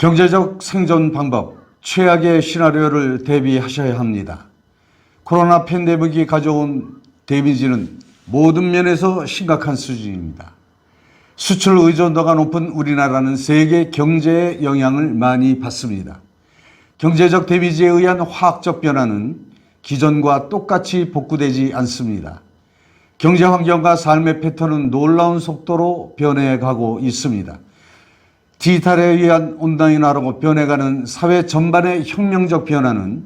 경제적 생존 방법, 최악의 시나리오를 대비하셔야 합니다. 코로나 팬데믹이 가져온 데미지는 모든 면에서 심각한 수준입니다. 수출 의존도가 높은 우리나라는 세계 경제에 영향을 많이 받습니다. 경제적 데미지에 의한 화학적 변화는 기존과 똑같이 복구되지 않습니다. 경제 환경과 삶의 패턴은 놀라운 속도로 변해가고 있습니다. 디지털에 의한 온라인화로 변해가는 사회 전반의 혁명적 변화는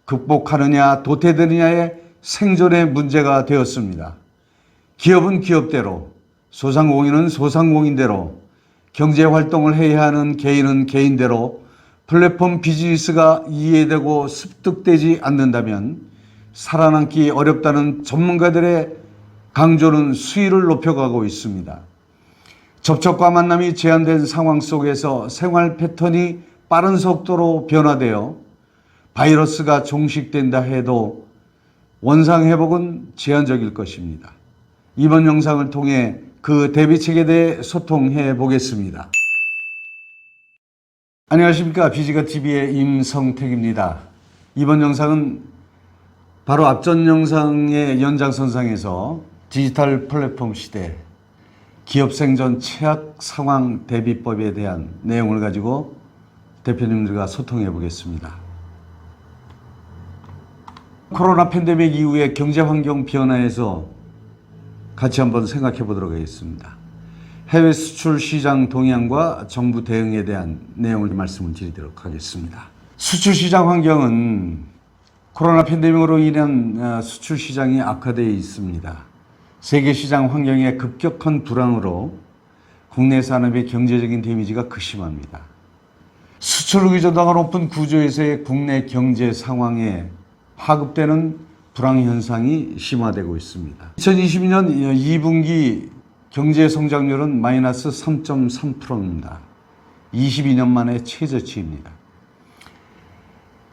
극복하느냐 도태되느냐의 생존의 문제가 되었습니다. 기업은 기업대로, 소상공인은 소상공인대로, 경제활동을 해야 하는 개인은 개인대로 플랫폼 비즈니스가 이해되고 습득되지 않는다면 살아남기 어렵다는 전문가들의 강조는 수위를 높여가고 있습니다. 접촉과 만남이 제한된 상황 속에서 생활 패턴이 빠른 속도로 변화되어 바이러스가 종식된다 해도 원상 회복은 제한적일 것입니다. 이번 영상을 통해 그 대비책에 대해 소통해 보겠습니다. 안녕하십니까. 비지가TV의 임성택입니다. 이번 영상은 바로 앞전 영상의 연장선상에서 디지털 플랫폼 시대 기업 생존 최악 상황 대비법에 대한 내용을 가지고 대표님들과 소통해 보겠습니다. 코로나 팬데믹 이후의 경제 환경 변화에서 같이 한번 생각해 보도록 하겠습니다. 해외 수출 시장 동향과 정부 대응에 대한 내용을 말씀을 드리도록 하겠습니다. 수출 시장 환경은 코로나 팬데믹으로 인한 수출 시장이 악화되어 있습니다. 세계 시장 환경의 급격한 불황으로 국내 산업의 경제적인 데미지가 극심합니다. 수출 의존도가 높은 구조에서의 국내 경제 상황에 파급되는 불황 현상이 심화되고 있습니다. 2022년 2분기 경제 성장률은 마이너스 3.3%입니다. 22년 만에 최저치입니다.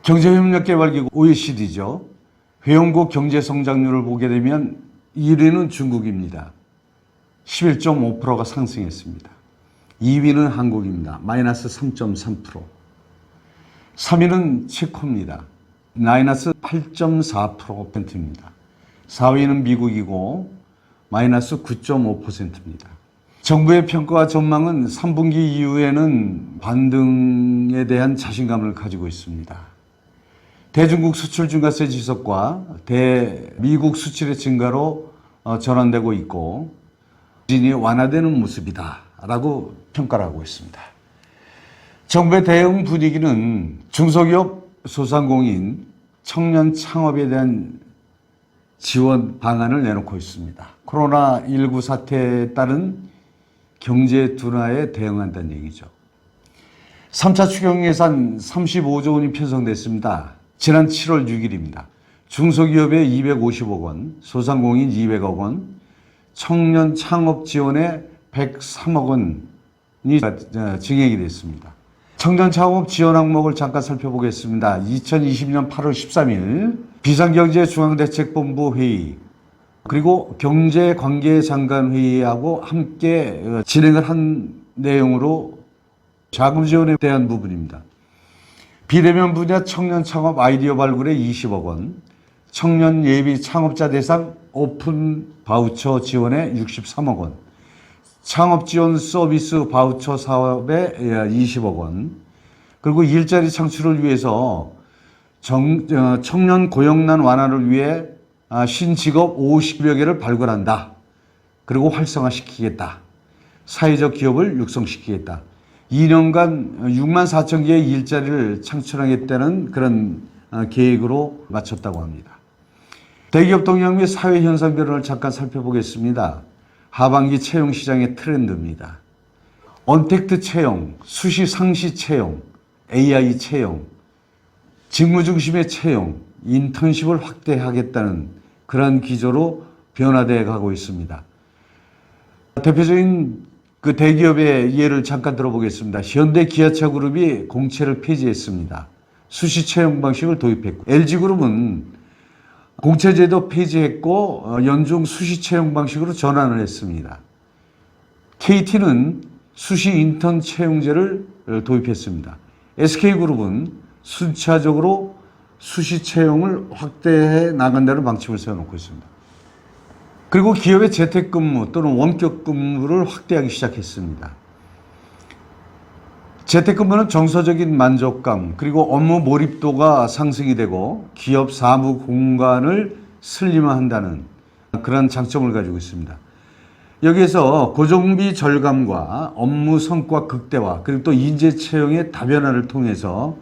경제협력개발기구 OECD죠. 회원국 경제 성장률을 보게 되면 1위는 중국입니다. 11.5%가 상승했습니다. 2위는 한국입니다. 마이너스 3.3%. 3위는 체코입니다. 마이너스 8.4%입니다. 4위는 미국이고 마이너스 9.5%입니다. 정부의 평가와 전망은 3분기 이후에는 반등에 대한 자신감을 가지고 있습니다. 대중국 수출 증가세 지속과 대미국 수출의 증가로 전환되고 있고 진이 완화되는 모습이다라고 평가를 하고 있습니다. 정부의 대응 분위기는 중소기업, 소상공인, 청년 창업에 대한 지원 방안을 내놓고 있습니다. 코로나19 사태에 따른 경제 둔화에 대응한다는 얘기죠. 3차 추경 예산 35조 원이 편성됐습니다. 지난 7월 6일입니다. 중소기업에 250억 원, 소상공인 200억 원, 청년 창업 지원에 103억 원이 증액이 됐습니다. 청년 창업 지원 항목을 잠깐 살펴보겠습니다. 2020년 8월 13일 비상경제중앙대책본부 회의 그리고 경제관계장관 회의하고 함께 진행을 한 내용으로 자금 지원에 대한 부분입니다. 비대면 분야 청년 창업 아이디어 발굴에 20억 원, 청년 예비 창업자 대상 오픈 바우처 지원에 63억 원, 창업 지원 서비스 바우처 사업에 20억 원, 그리고 일자리 창출을 위해서 청년 고용난 완화를 위해 신직업 50여 개를 발굴한다. 그리고 활성화시키겠다. 사회적 기업을 육성시키겠다. 2년간 6만 4천 개의 일자리를 창출하겠다는 그런 계획으로 마쳤다고 합니다. 대기업 동향 및 사회 현상 변화를 잠깐 살펴보겠습니다. 하반기 채용 시장의 트렌드입니다. 언택트 채용, 수시 상시 채용, AI 채용, 직무 중심의 채용, 인턴십을 확대하겠다는 그러한 기조로 변화되어 가고 있습니다. 대표적인 그 대기업의 예를 잠깐 들어보겠습니다. 현대 기아차 그룹이 공채를 폐지했습니다. 수시 채용 방식을 도입했고, LG그룹은 공채제도 폐지했고 연중 수시 채용 방식으로 전환을 했습니다. KT는 수시 인턴 채용제를 도입했습니다. SK그룹은 순차적으로 수시 채용을 확대해 나간다는 방침을 세워놓고 있습니다. 그리고 기업의 재택근무 또는 원격 근무를 확대하기 시작했습니다. 재택근무는 정서적인 만족감 그리고 업무 몰입도가 상승이 되고 기업 사무 공간을 슬림화한다는 그런 장점을 가지고 있습니다. 여기에서 고정비 절감과 업무 성과 극대화 그리고 또 인재 채용의 다변화를 통해서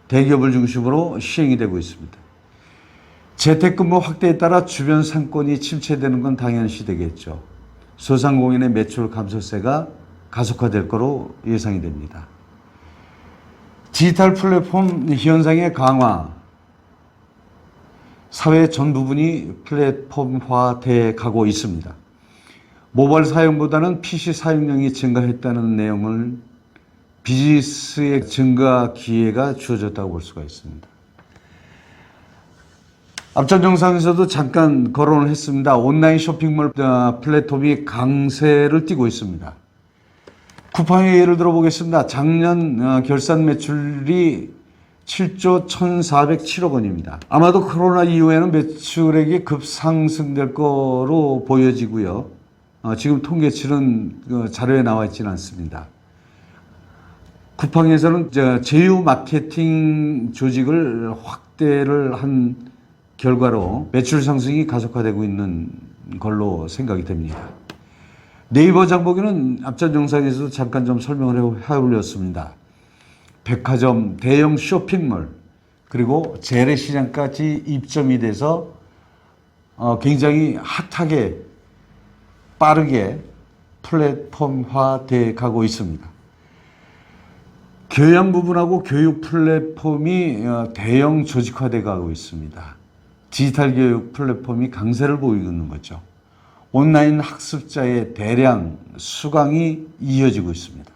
대기업을 중심으로 시행이 되고 있습니다. 재택근무 확대에 따라 주변 상권이 침체되는 건 당연시 되겠죠. 소상공인의 매출 감소세가 가속화될 거로 예상이 됩니다. 디지털 플랫폼 현상의 강화, 사회 전 부분이 플랫폼화돼 가고 있습니다. 모바일 사용보다는 PC 사용량이 증가했다는 내용을 비즈니스의 증가 기회가 주어졌다고 볼 수가 있습니다. 앞전 영상에서도 잠깐 거론을 했습니다. 온라인 쇼핑몰 플랫폼이 강세를 띠고 있습니다. 쿠팡의 예를 들어보겠습니다. 작년 결산 매출이 7조 1,407억 원입니다. 아마도 코로나 이후에는 매출액이 급상승될 거로 보여지고요. 지금 통계치는 자료에 나와 있지는 않습니다. 쿠팡에서는 제휴 마케팅 조직을 확대를 한 결과로 매출 상승이 가속화되고 있는 걸로 생각이 됩니다. 네이버 장보기는 앞전 영상에서도 잠깐 좀 설명을 해올렸습니다. 백화점, 대형 쇼핑몰, 그리고 재래시장까지 입점이 돼서 굉장히 핫하게 빠르게 플랫폼화돼 가고 있습니다. 교양 부분하고 교육 플랫폼이 대형 조직화돼 가고 있습니다. 디지털 교육 플랫폼이 강세를 보이고 있는 거죠. 온라인 학습자의 대량 수강이 이어지고 있습니다.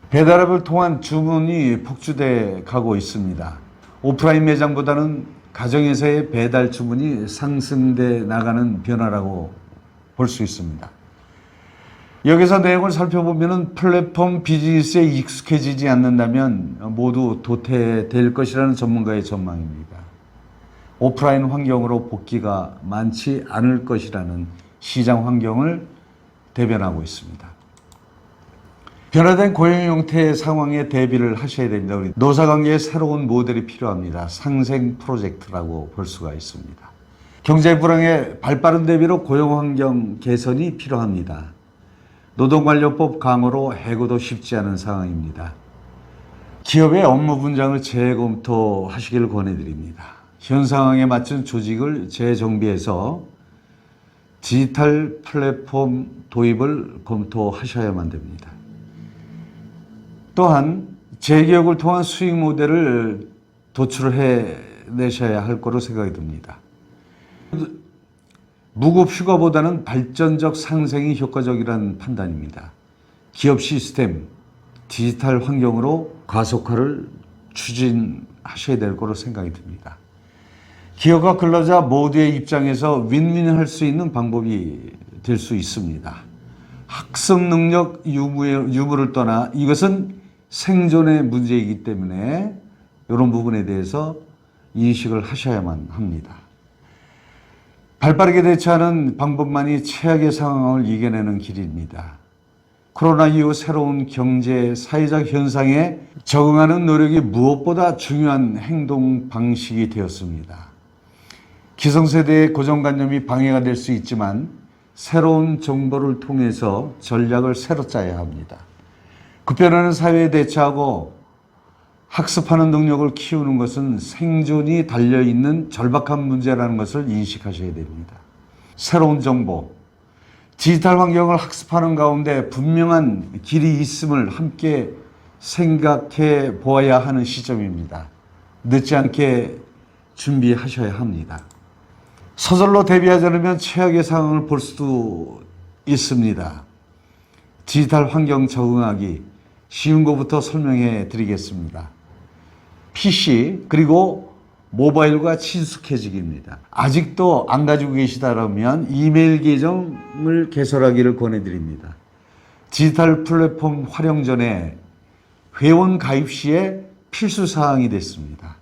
배달앱을 통한 주문이 폭주돼 가고 있습니다. 오프라인 매장보다는 가정에서의 배달 주문이 상승돼 나가는 변화라고 볼 수 있습니다. 여기서 내용을 살펴보면 플랫폼 비즈니스에 익숙해지지 않는다면 모두 도태될 것이라는 전문가의 전망입니다. 오프라인 환경으로 복귀가 많지 않을 것이라는 시장 환경을 대변하고 있습니다. 변화된 고용 형태의 상황에 대비를 하셔야 됩니다. 우리 노사관계의 새로운 모델이 필요합니다. 상생 프로젝트라고 볼 수가 있습니다. 경제 불황에 발빠른 대비로 고용 환경 개선이 필요합니다. 노동관련법 강화로 해고도 쉽지 않은 상황입니다. 기업의 업무 분장을 재검토하시기를 권해드립니다. 현 상황에 맞춘 조직을 재정비해서 디지털 플랫폼 도입을 검토하셔야만 됩니다. 또한 재개혁을 통한 수익 모델을 도출해내셔야 할 거로 생각이 듭니다. 무급 휴가보다는 발전적 상생이 효과적이라는 판단입니다. 기업 시스템, 디지털 환경으로 가속화를 추진하셔야 될 거로 생각이 듭니다. 기업과 근로자 모두의 입장에서 윈윈할 수 있는 방법이 될 수 있습니다. 학습 능력 유무를 떠나 이것은 생존의 문제이기 때문에 이런 부분에 대해서 인식을 하셔야만 합니다. 발빠르게 대처하는 방법만이 최악의 상황을 이겨내는 길입니다. 코로나 이후 새로운 경제, 사회적 현상에 적응하는 노력이 무엇보다 중요한 행동 방식이 되었습니다. 기성세대의 고정관념이 방해가 될 수 있지만 새로운 정보를 통해서 전략을 새로 짜야 합니다. 급변하는 사회에 대처하고 학습하는 능력을 키우는 것은 생존이 달려있는 절박한 문제라는 것을 인식하셔야 됩니다. 새로운 정보, 디지털 환경을 학습하는 가운데 분명한 길이 있음을 함께 생각해 보아야 하는 시점입니다. 늦지 않게 준비하셔야 합니다. 서둘러 대비하지 않으면 최악의 상황을 볼 수도 있습니다. 디지털 환경 적응하기 쉬운 것부터 설명해 드리겠습니다. PC 그리고 모바일과 친숙해지기입니다. 아직도 안 가지고 계시다면 이메일 계정을 개설하기를 권해드립니다. 디지털 플랫폼 활용 전에 회원 가입 시에 필수 사항이 됐습니다.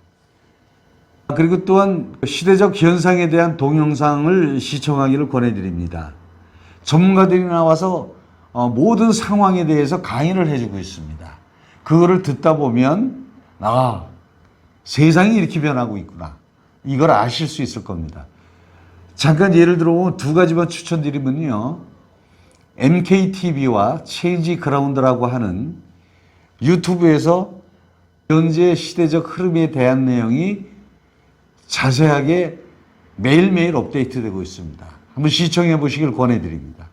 그리고 또한 시대적 현상에 대한 동영상을 시청하기를 권해드립니다. 전문가들이 나와서 모든 상황에 대해서 강의를 해주고 있습니다. 그거를 듣다 보면 세상이 이렇게 변하고 있구나. 이걸 아실 수 있을 겁니다. 잠깐 예를 들어 두 가지만 추천드리면요. MKTV와 체인지 그라운드라고 하는 유튜브에서 현재 시대적 흐름에 대한 내용이 자세하게 매일매일 업데이트되고 있습니다. 한번 시청해 보시길 권해드립니다.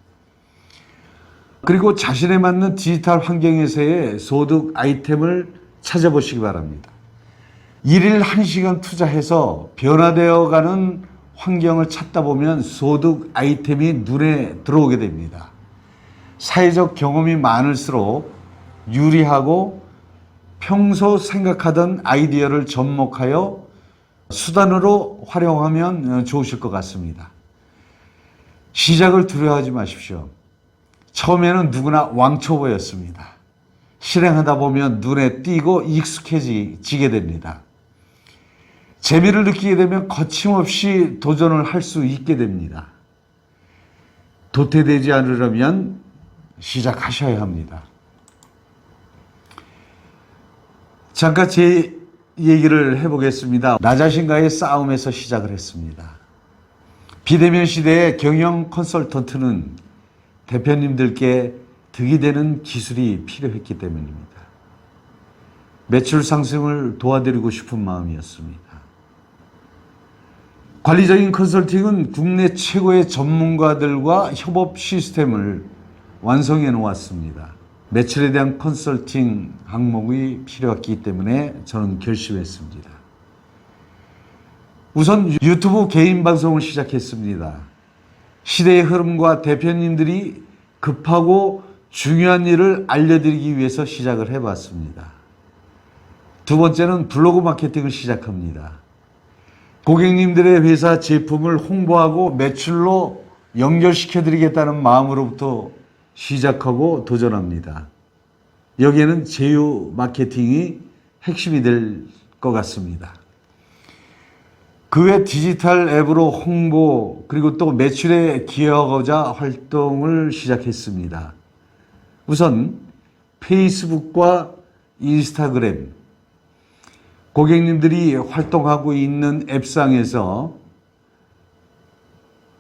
그리고 자신에 맞는 디지털 환경에서의 소득 아이템을 찾아보시기 바랍니다. 일일 1시간 투자해서 변화되어가는 환경을 찾다 보면 소득 아이템이 눈에 들어오게 됩니다. 사회적 경험이 많을수록 유리하고 평소 생각하던 아이디어를 접목하여 수단으로 활용하면 좋으실 것 같습니다. 시작을 두려워하지 마십시오. 처음에는 누구나 왕초보였습니다. 실행하다 보면 눈에 띄고 익숙해지게 됩니다. 재미를 느끼게 되면 거침없이 도전을 할 수 있게 됩니다. 도태되지 않으려면 시작하셔야 합니다. 잠깐 제 얘기를 해보겠습니다. 나 자신과의 싸움에서 시작을 했습니다. 비대면 시대의 경영 컨설턴트는 대표님들께 득이 되는 기술이 필요했기 때문입니다. 매출 상승을 도와드리고 싶은 마음이었습니다. 관리적인 컨설팅은 국내 최고의 전문가들과 협업 시스템을 완성해 놓았습니다. 매출에 대한 컨설팅 항목이 필요했기 때문에 저는 결심했습니다. 우선 유튜브 개인 방송을 시작했습니다. 시대의 흐름과 대표님들이 급하고 중요한 일을 알려드리기 위해서 시작을 해봤습니다. 두 번째는 블로그 마케팅을 시작합니다. 고객님들의 회사 제품을 홍보하고 매출로 연결시켜드리겠다는 마음으로부터 시작하고 도전합니다. 여기에는 제휴 마케팅이 핵심이 될 것 같습니다. 그 외 디지털 앱으로 홍보 그리고 또 매출에 기여하고자 활동을 시작했습니다. 우선 페이스북과 인스타그램, 고객님들이 활동하고 있는 앱상에서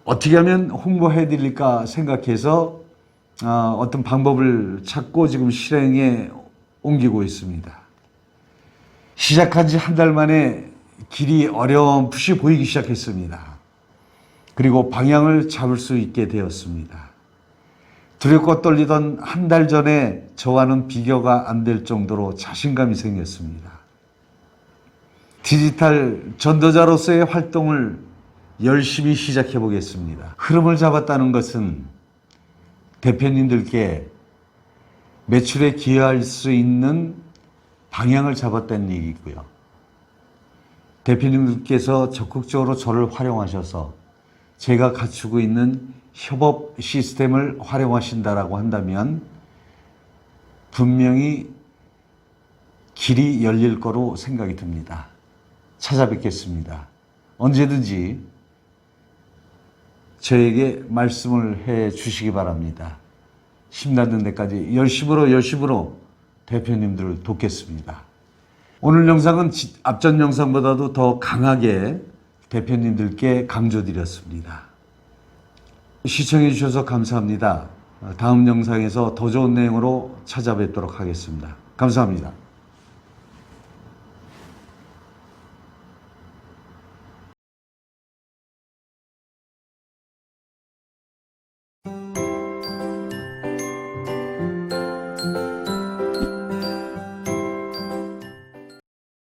어떻게 하면 홍보해 드릴까 생각해서 어떤 방법을 찾고 지금 실행에 옮기고 있습니다. 시작한 지 한 달 만에 길이 어렴풋이 보이기 시작했습니다. 그리고 방향을 잡을 수 있게 되었습니다. 두렵고 떨리던 한 달 전에 저와는 비교가 안 될 정도로 자신감이 생겼습니다. 디지털 전도자로서의 활동을 열심히 시작해 보겠습니다. 흐름을 잡았다는 것은 대표님들께 매출에 기여할 수 있는 방향을 잡았다는 얘기고요. 대표님들께서 적극적으로 저를 활용하셔서 제가 갖추고 있는 협업 시스템을 활용하신다라고 한다면 분명히 길이 열릴 거로 생각이 듭니다. 찾아뵙겠습니다. 언제든지 저에게 말씀을 해 주시기 바랍니다. 힘닿는 데까지 열심으로 대표님들을 돕겠습니다. 오늘 영상은 앞전 영상보다도 더 강하게 대표님들께 강조드렸습니다. 시청해 주셔서 감사합니다. 다음 영상에서 더 좋은 내용으로 찾아뵙도록 하겠습니다. 감사합니다.